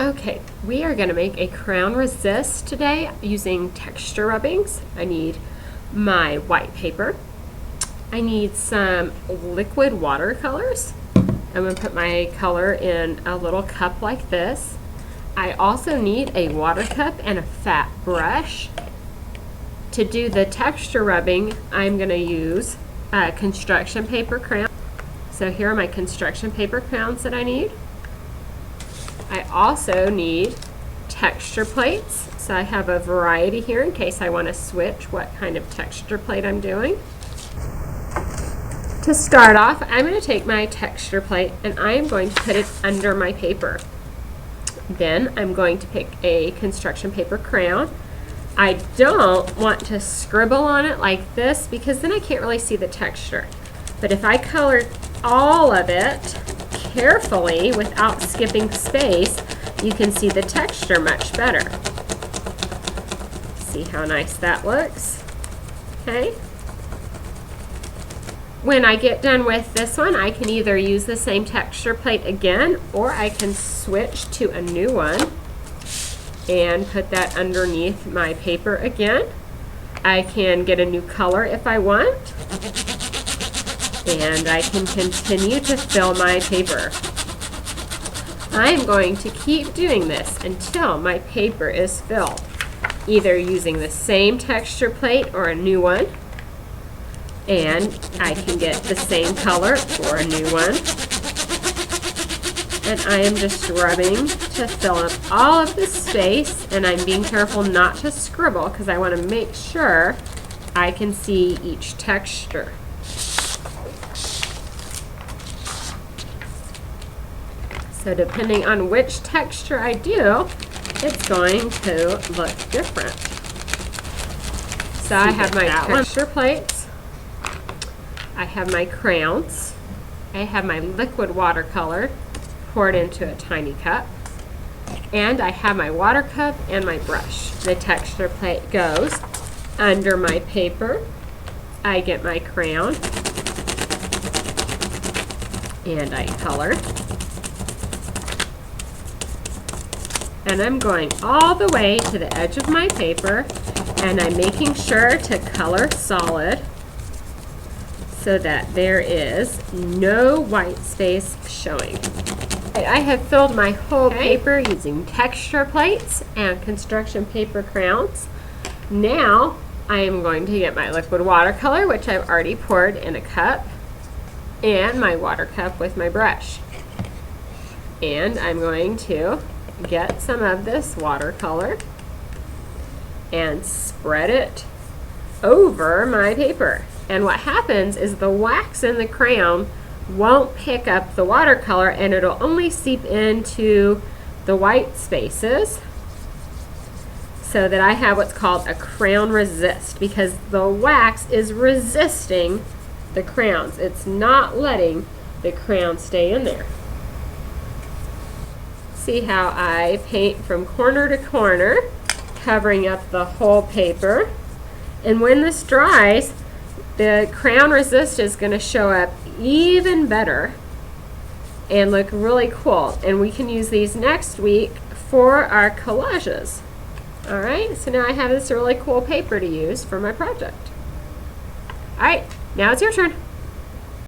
Okay, we are going to make a crayon resist today using texture rubbings. I need my white paper. I need some liquid watercolors. I'm going to put my color in a little cup like this. I also need a water cup and a fat brush. To do the texture rubbing, I'm going to use a construction paper crayon. So here are my construction paper crayons that I need. I also need texture plates. So I have a variety here in case I want to switch what kind of texture plate I'm doing. To start off, I'm going to take my texture plate and I am going to put it under my paper. Then I'm going to pick a construction paper crayon. I don't want to scribble on it like this because then I can't really see the texture. But if I color all of it carefully without skipping space, you can see the texture much better. See how nice that looks? Okay. When I get done with this one, I can either use the same texture plate again, or I can switch to a new one and put that underneath my paper again. I can get a new color if I want, and I can continue to fill my paper. I'm going to keep doing this until my paper is filled, either using the same texture plate or a new one. And I can get the same color or a new one. And I am just rubbing to fill up all of the space, and I'm being careful not to scribble because I want to make sure I can see each texture. So depending on which texture I do, it's going to look different. So I have my texture plates, I have my crayons, I have my liquid watercolor poured into a tiny cup, and I have my water cup and my brush. The texture plate goes under my paper. I get my crayon and I color. And I'm going all the way to the edge of my paper, and I'm making sure to color solid so that there is no white space showing. I have filled my whole paper using texture plates and construction paper crayons. Now I am going to get my liquid watercolor, which I've already poured in a cup, and my water cup with my brush. And I'm going to get some of this watercolor and spread it over my paper. And what happens is the wax in the crayon won't pick up the watercolor, and it'll only seep into the white spaces, so that I have what's called a crayon resist, because the wax is resisting the crayons. It's not letting the crayon stay in there. See how I paint from corner to corner, covering up the whole paper. And when this dries, the crayon resist is going to show up even better and look really cool. And we can use these next week for our collages. Alright, so now I have this really cool paper to use for my project. Alright, now it's your turn.